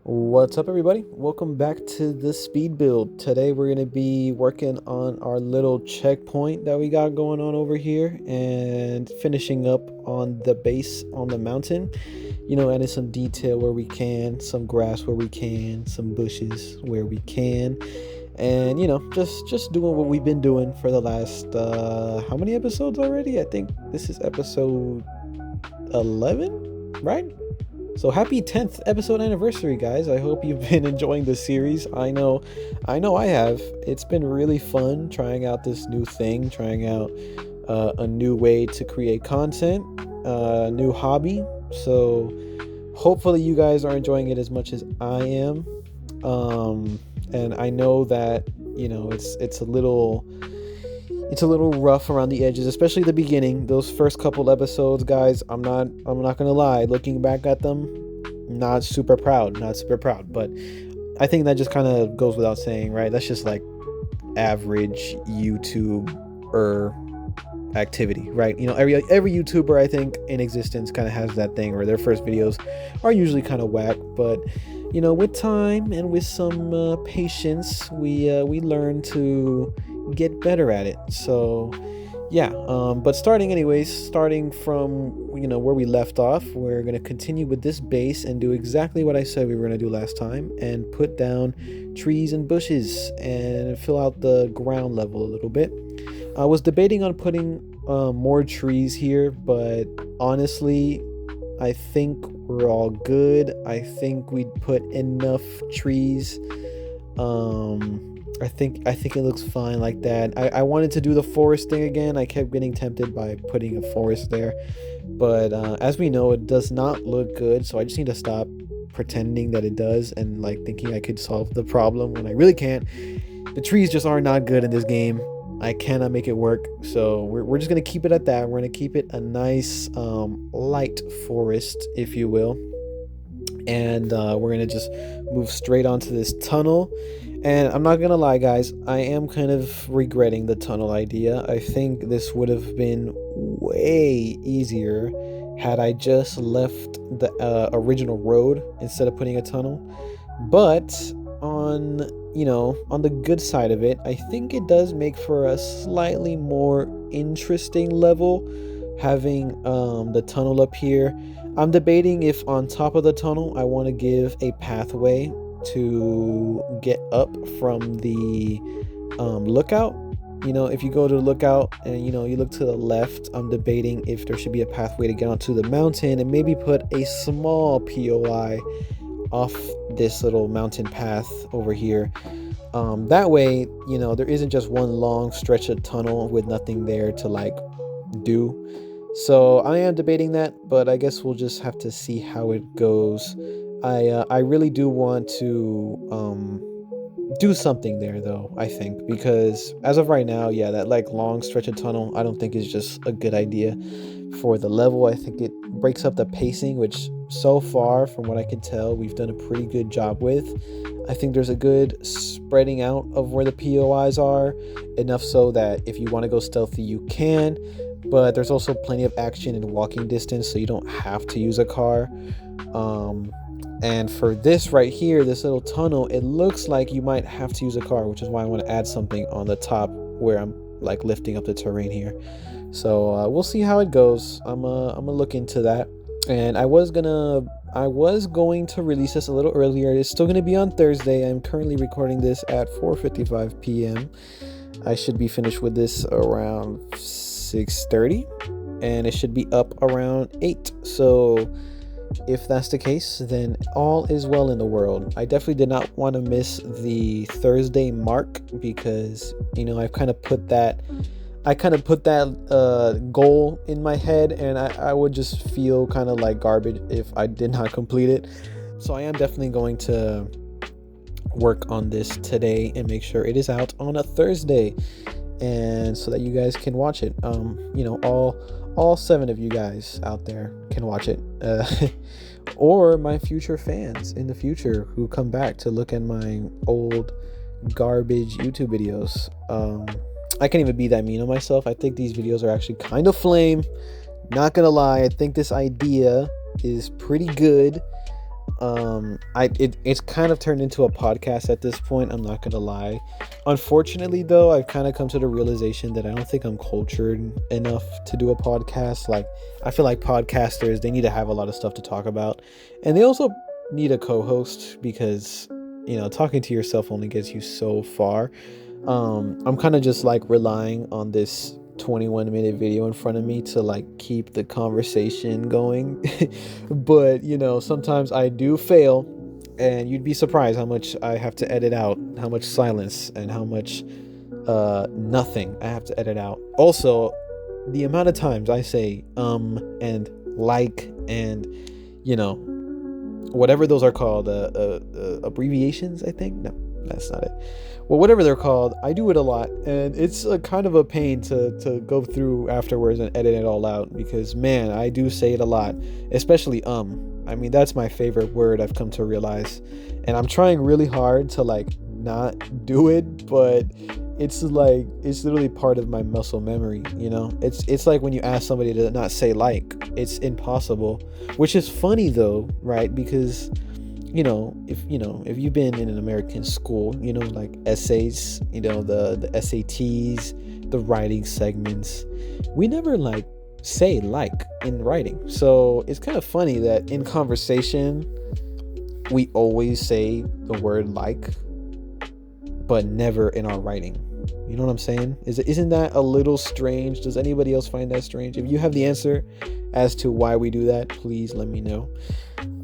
What's up, everybody? Welcome back to the speed build. Today we're going to be working on our little checkpoint that we got going on over here and finishing up on the base on the mountain. Adding some detail where we can, some grass where we can, some bushes where we can, and just doing what we've been doing for the last how many episodes already? I think this is episode 11, right? So happy 10th episode anniversary, guys. I hope you've been enjoying the series. I know I have. It's been really fun trying out this new thing, trying out a new way to create content, a new hobby. So hopefully you guys are enjoying it as much as I am. And I know that, it's a little rough around the edges, especially the beginning. Those first couple episodes, guys, I'm not gonna lie. Looking back at them, not super proud. But I think that just kind of goes without saying, right? That's just like average YouTuber activity, right? Every YouTuber I think in existence kind of has that thing where their first videos are usually kind of whack, but with time and with some patience, we learn to get better at it. So yeah, but starting from where we left off, we're going to continue with this base and do exactly what I said we were going to do last time, and put down trees and bushes and fill out the ground level a little bit. I was debating on putting more trees here, but honestly I think we're all good. I think we'd put enough trees. I think it looks fine like that. I wanted to do the forest thing again. I kept getting tempted by putting a forest there, but as we know, it does not look good. So I just need to stop pretending that it does and like thinking I could solve the problem when I really can't. The trees just are not good in this game. I cannot make it work. So we're just gonna keep it at that. We're gonna keep it a nice light forest, if you will, and we're gonna just move straight onto this tunnel. And I'm not gonna lie, guys, I am kind of regretting the tunnel idea. I think this would have been way easier had I just left the original road instead of putting a tunnel. But on the good side of it, I think it does make for a slightly more interesting level having the tunnel up here. I'm debating if on top of the tunnel I want to give a pathway to get up from the lookout. If you go to the lookout and you look to the left, I'm debating if there should be a pathway to get onto the mountain and maybe put a small POI off this little mountain path over here. That way, there isn't just one long stretch of tunnel with nothing there to like do. So I am debating that, but I guess we'll just have to see how it goes. I really do want to do something there though, I think, because as of right now, yeah, that like long stretch of tunnel I don't think is just a good idea for the level. I think it breaks up the pacing, which so far from what I can tell we've done a pretty good job with. I think there's a good spreading out of where the POIs are, enough so that if you want to go stealthy you can, but there's also plenty of action in walking distance, so you don't have to use a car. And for this right here, this little tunnel, it looks like you might have to use a car, which is why I want to add something on the top where I'm like lifting up the terrain here. So we'll see how it goes. I'm gonna look into that. And I was going to release this a little earlier. It's still gonna be on Thursday. I'm currently recording this at 4:55 p.m. I should be finished with this around 6:30, and it should be up around 8. So if that's the case, then all is well in the world. I definitely did not want to miss the Thursday mark because I kind of put that goal in my head, and I would just feel kind of like garbage if I did not complete it. So I am definitely going to work on this today and make sure it is out on a Thursday, and so that you guys can watch it. All 7 of you guys out there can watch it, or my future fans in the future who come back to look at my old garbage YouTube videos. I can't even be that mean on myself. I think these videos are actually kind of flame. Not gonna lie, I think this idea is pretty good. It's kind of turned into a podcast at this point, I'm not gonna lie. Unfortunately though, I've kind of come to the realization that I don't think I'm cultured enough to do a podcast. Like, I feel like podcasters, they need to have a lot of stuff to talk about, and they also need a co-host, because talking to yourself only gets you so far. I'm kind of just like relying on this 21-minute video in front of me to like keep the conversation going. But sometimes I do fail, and you'd be surprised how much I have to edit out, how much silence and how much nothing I have to edit out. Also, the amount of times I say and like and whatever those are called, abbreviations, I think. No, that's not it. Well, whatever they're called, I do it a lot, and it's a kind of a pain to go through afterwards and edit it all out, because man, I do say it a lot, especially I mean, that's my favorite word, I've come to realize, and I'm trying really hard to like not do it, but it's literally part of my muscle memory. It's like when you ask somebody to not say like, it's impossible, which is funny though, right? Because if you've been in an American school, like essays, the SATs, the writing segments, we never like say like in writing. So it's kind of funny that in conversation we always say the word like, but never in our writing. You know what I'm saying? Isn't that a little strange? Does anybody else find that strange? If you have the answer as to why we do that, please let me know.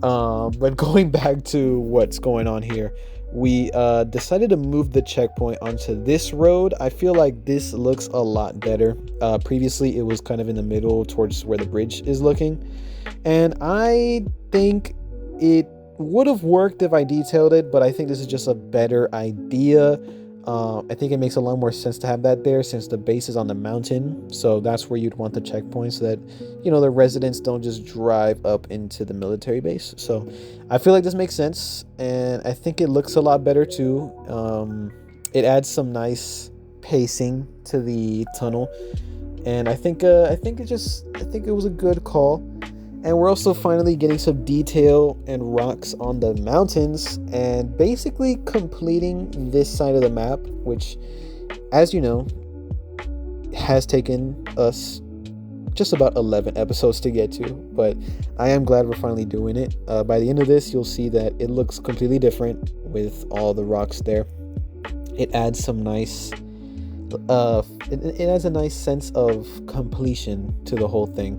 But going back to what's going on here, we decided to move the checkpoint onto this road. I feel like this looks a lot better. Previously, it was kind of in the middle towards where the bridge is looking. And I think it would have worked if I detailed it, but I think this is just a better idea. I think it makes a lot more sense to have that there, since the base is on the mountain. So that's where you'd want the checkpoint, so that the residents don't just drive up into the military base. So I feel like this makes sense, and I think it looks a lot better too. It adds some nice pacing to the tunnel, and I think it was a good call. And we're also finally getting some detail and rocks on the mountains, and basically completing this side of the map, which, as you know, has taken us just about 11 episodes to get to. But I am glad we're finally doing it. By the end of this, you'll see that it looks completely different with all the rocks there. It adds some nice it adds a nice sense of completion to the whole thing.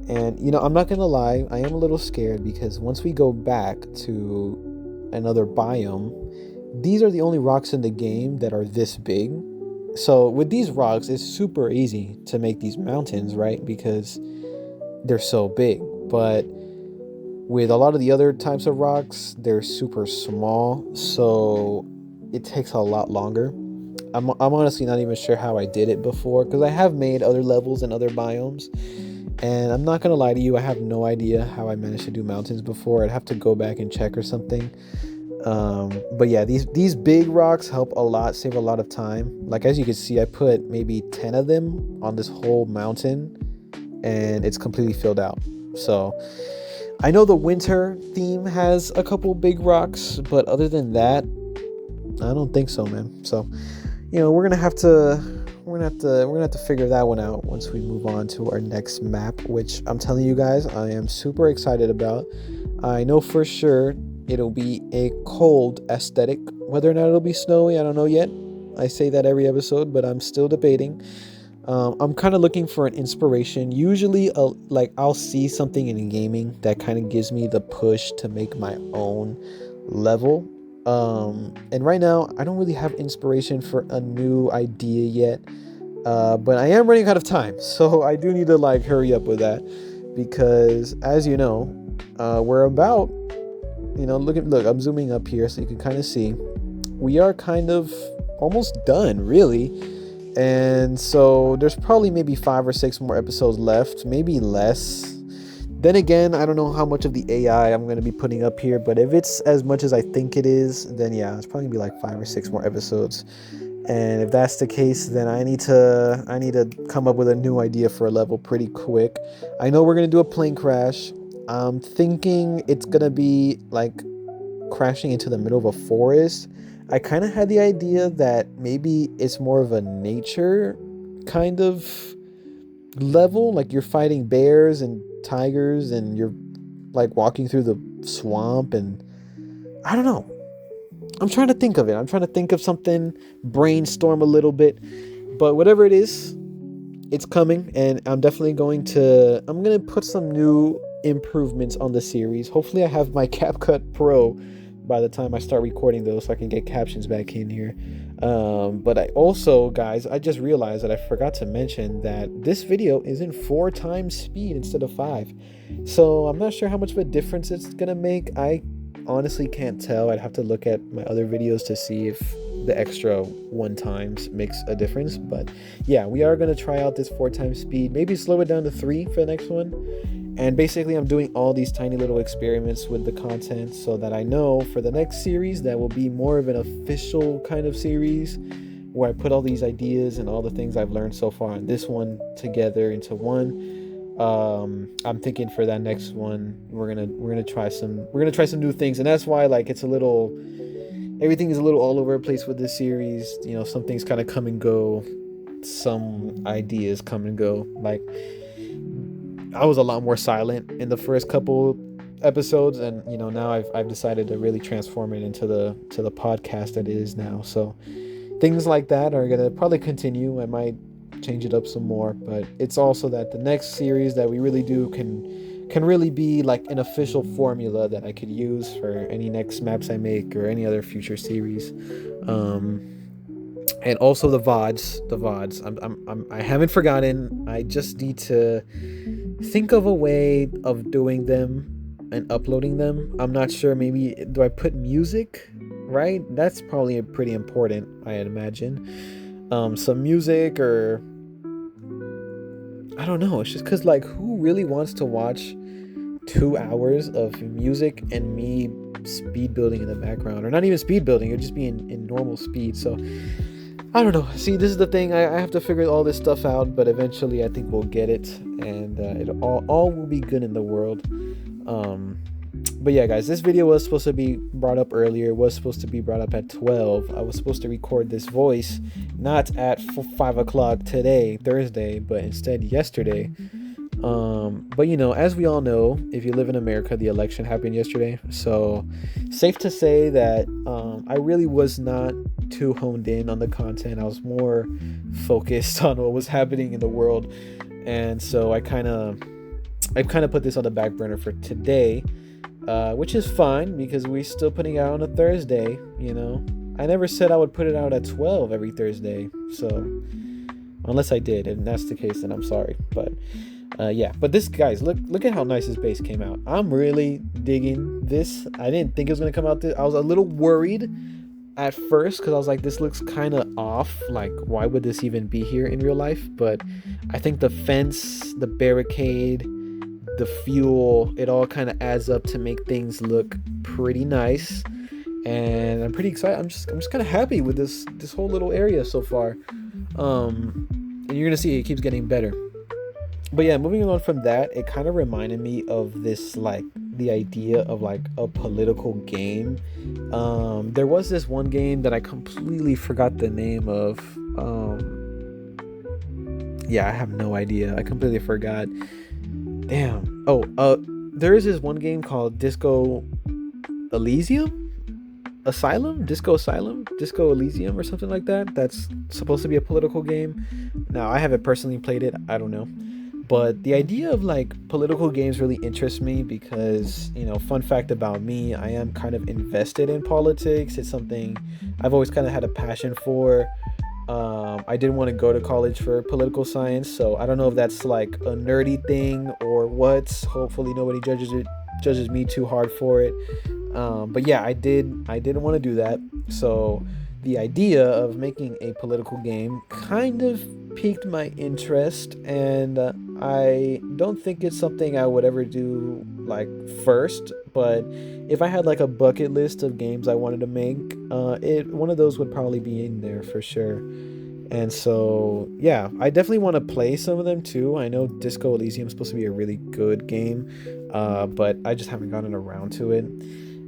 And I'm not gonna lie, I am a little scared, because once we go back to another biome, these are the only rocks in the game that are this big. So with these rocks, it's super easy to make these mountains, right? Because they're so big. But with a lot of the other types of rocks, they're super small, so it takes a lot longer. I'm honestly not even sure how I did it before, because I have made other levels in other biomes. And I'm not gonna lie to you, I have no idea how I managed to do mountains before. I'd have to go back and check or something. But yeah, these big rocks help a lot, save a lot of time. Like, as you can see, I put maybe 10 of them on this whole mountain, and it's completely filled out. So I know the winter theme has a couple big rocks, but other than that, I don't think so, man. So we're gonna have to figure that one out once we move on to our next map, which I'm telling you guys, I am super excited about. I know for sure it'll be a cold aesthetic. Whether or not it'll be snowy, I don't know yet. I say that every episode, but I'm still debating. I'm kind of looking for an inspiration. Usually, I'll see something in gaming that kind of gives me the push to make my own level. And right now, I don't really have inspiration for a new idea yet. But I am running out of time, so I do need to hurry up with that, because as you know, we're about, look, I'm zooming up here so you can kind of see, we are kind of almost done, really. And so there's probably maybe 5 or 6 more episodes left, maybe less. Then again, I don't know how much of the AI I'm going to be putting up here, but if it's as much as I think it is, then yeah, it's probably going to be 5 or 6 more episodes. And if that's the case, then I need to come up with a new idea for a level pretty quick. I know we're going to do a plane crash. I'm thinking it's gonna be like crashing into the middle of a forest. I kind of had the idea that maybe it's more of a nature kind of level, like you're fighting bears and tigers and you're like walking through the swamp, and I don't know. I'm trying to think of it. I'm trying to think of something, brainstorm a little bit, but whatever it is, it's coming, and I'm gonna put some new improvements on the series. Hopefully I have my CapCut Pro by the time I start recording those, so I can get captions back in here. But I also, guys, I just realized that I forgot to mention that this video is in 4 times speed instead of 5. So I'm not sure how much of a difference it's gonna make. I honestly can't tell. I'd have to look at my other videos to see if the extra 1 times makes a difference. But yeah, we are going to try out this 4 times speed, maybe slow it down to 3 for the next one. And basically I'm doing all these tiny little experiments with the content so that I know for the next series that will be more of an official kind of series where I put all these ideas and all the things I've learned so far on this one together into one. I'm thinking for that next one we're gonna try some new things, and that's why like everything is a little all over the place with this series. You know, some things kind of come and go, some ideas come and go. Like I was a lot more silent in the first couple episodes, and you know now I've decided to really transform it into the podcast that it is now. So things like that are gonna probably continue. I might change it up some more, but it's also that the next series that we really do can really be like an official formula that I could use for any next maps I make or any other future series. And also the VODs. I haven't forgotten. I just need to think of a way of doing them and uploading them. I'm not sure. Maybe do I put music? Right? That's probably pretty important, I imagine. Some music, or I don't know. It's just because like who really wants to watch 2 hours of music and me speed building in the background, or not even speed building, it'd just be in normal speed. So I don't know. See, this is the thing. I have to figure all this stuff out, but eventually I think we'll get it, and it all will be good in the world. But yeah, guys, this video was supposed to be brought up earlier. It was supposed to be brought up at 12. I was supposed to record this voice not at 5 o'clock today, Thursday, but instead yesterday. But you know, as we all know, if you live in America, the election happened yesterday. So safe to say that I really was not too honed in on the content. I was more focused on what was happening in the world. And so I kind of put this on the back burner for today. Which is fine because we're still putting it out on a Thursday, you know. I never said I would put it out at 12 every Thursday, so unless I did, and that's the case, then I'm sorry. But yeah, but this, guys, look at how nice this base came out. I'm really digging this. I didn't think it was gonna come out I was a little worried at first because I was like, this looks kind of off. Like, why would this even be here in real life? But I think the fence, the barricade, the fuel, it all kind of adds up to make things look pretty nice, and I'm pretty excited. I'm just kind of happy with this whole little area so far. And you're gonna see it keeps getting better. But yeah, moving on from that, it kind of reminded me of this, like the idea of like a political game. There was this one game that I completely forgot the name of. Yeah, I have no idea. I completely forgot. Damn. There is this one game called Disco Elysium? Disco Elysium or something like that. That's supposed to be a political game. Now, I haven't personally played it. I don't know. But the idea of like political games really interests me because, you know, fun fact about me, I am kind of invested in politics. It's something I've always kind of had a passion for. I didn't want to go to college for political science, so I don't know if that's like a nerdy thing or what. Hopefully nobody judges me too hard for it. But yeah, I didn't want to do that. So the idea of making a political game kind of piqued my interest, and I don't think it's something I would ever do like first, but if I had like a bucket list of games I wanted to make, one of those would probably be in there for sure. And so, yeah, I definitely want to play some of them too. I know Disco Elysium is supposed to be a really good game, but I just haven't gotten around to it.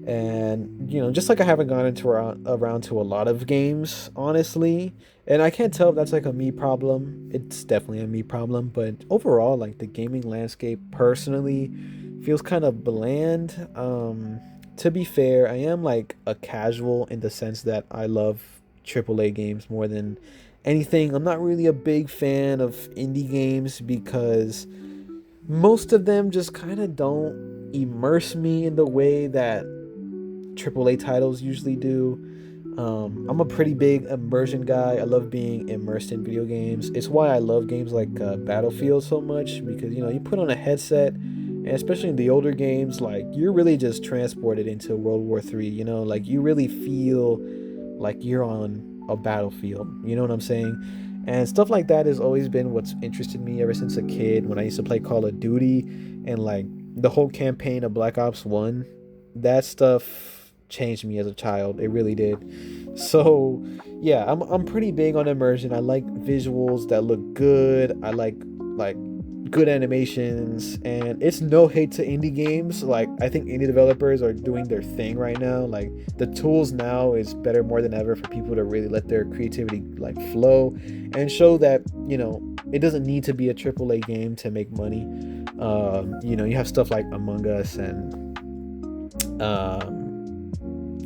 And just like I haven't gotten around to a lot of games, honestly. And I can't tell if that's like a me problem. It's definitely a me problem, but overall, like the gaming landscape personally feels kind of bland. To be fair, I am like a casual in the sense that I love AAA games more than anything. I'm not really a big fan of indie games because most of them just kind of don't immerse me in the way that AAA titles usually do. I'm a pretty big immersion guy. I love being immersed in video games. It's why I love games like Battlefield so much, because you put on a headset, and especially in the older games, like you're really just transported into World War III. Like you really feel like you're on a battlefield. You know what I'm saying? And stuff like that has always been what's interested me ever since a kid. When I used to play Call of Duty, and like the whole campaign of Black Ops 1, that stuff changed me as a child. It really did. So yeah, I'm pretty big on immersion. I like visuals that look good. I like good animations, and it's no hate to indie games. Like I think indie developers are doing their thing right now. Like the tools now is better more than ever for people to really let their creativity like flow and show that it doesn't need to be a AAA game to make money. You have stuff like Among Us and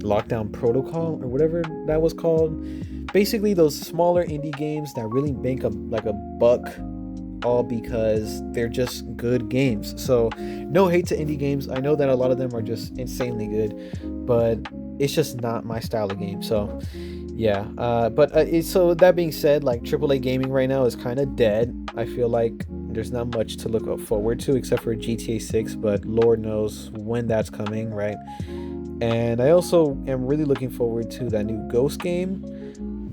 Lockdown Protocol or whatever that was called. Basically those smaller indie games that really make a buck, all because they're just good games. So no hate to indie games. I know that a lot of them are just insanely good, but it's just not my style of game. So yeah, so that being said, like AAA gaming right now is kind of dead. I feel like there's not much to look forward to except for GTA 6, but Lord knows when that's coming, right? And I also am really looking forward to that new Ghost game,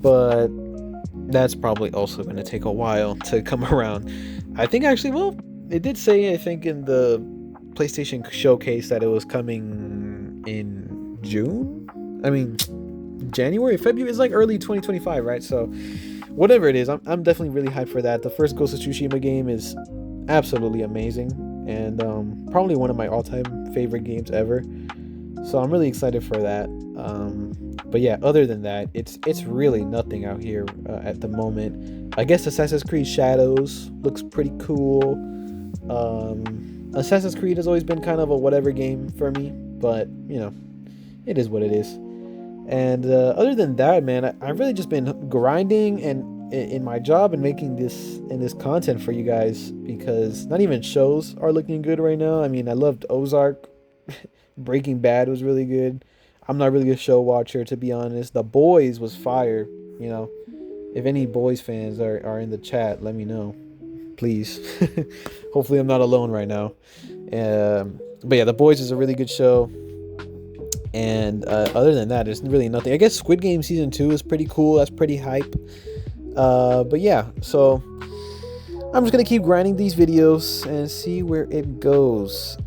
but that's probably also going to take a while to come around. I think actually, well, it did say, I think, in the PlayStation showcase that it was coming in June. I mean, January, February. It's like early 2025, right? So, whatever it is, I'm definitely really hyped for that. The first Ghost of Tsushima game is absolutely amazing, and probably one of my all-time favorite games ever. So I'm really excited for that. But yeah, other than that, it's really nothing out here at the moment. I guess Assassin's Creed Shadows looks pretty cool. Assassin's Creed has always been kind of a whatever game for me, but it is what it is. And other than that, man, I've really just been grinding and in my job and making this content for you guys, because not even shows are looking good right now. I mean, I loved Ozark. Breaking Bad was really good. I'm not really a show watcher, to be honest. The Boys was fire. If any Boys fans are in the chat, let me know, please. Hopefully I'm not alone right now. But yeah, The Boys is a really good show. And other than that, there's really nothing. I guess Squid Game season 2 is pretty cool. That's pretty hype. But yeah, so I'm just gonna keep grinding these videos and see where it goes.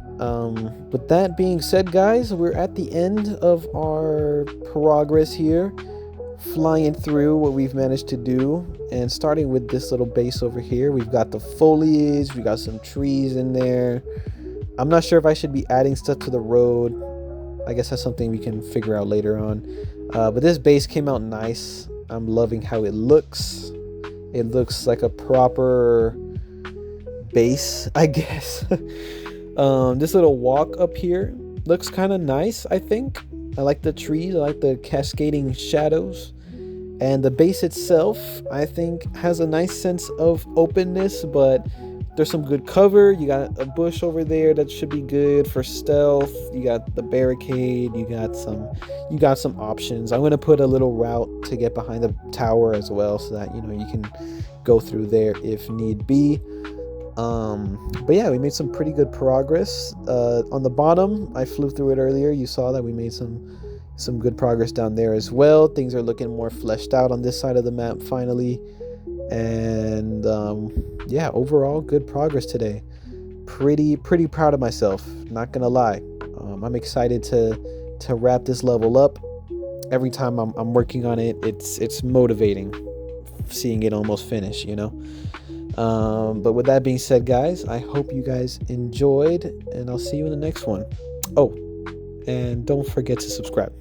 With that being said, guys, we're at the end of our progress here, flying through what we've managed to do, and starting with this little base over here. We've got the foliage, we got some trees in there. I'm not sure if I should be adding stuff to the road. I guess that's something we can figure out later on. But this base came out nice. I'm loving how it looks. It looks like a proper base, I guess. This little walk up here looks kind of nice, I think. I like the trees, I like the cascading shadows. And the base itself, I think, has a nice sense of openness, but there's some good cover. You got a bush over there that should be good for stealth. You got the barricade, you got some options. I'm gonna put a little route to get behind the tower as well, so that you can go through there if need be. But yeah, we made some pretty good progress. On the bottom, I flew through it earlier. You saw that we made some good progress down there as well. Things are looking more fleshed out on this side of the map finally. And yeah, overall good progress today. Pretty proud of myself, not gonna lie. I'm excited to wrap this level up. Every time I'm working on it, it's motivating. seeing it almost finish, But with that being said, guys, I hope you guys enjoyed, and I'll see you in the next one. Oh, and don't forget to subscribe.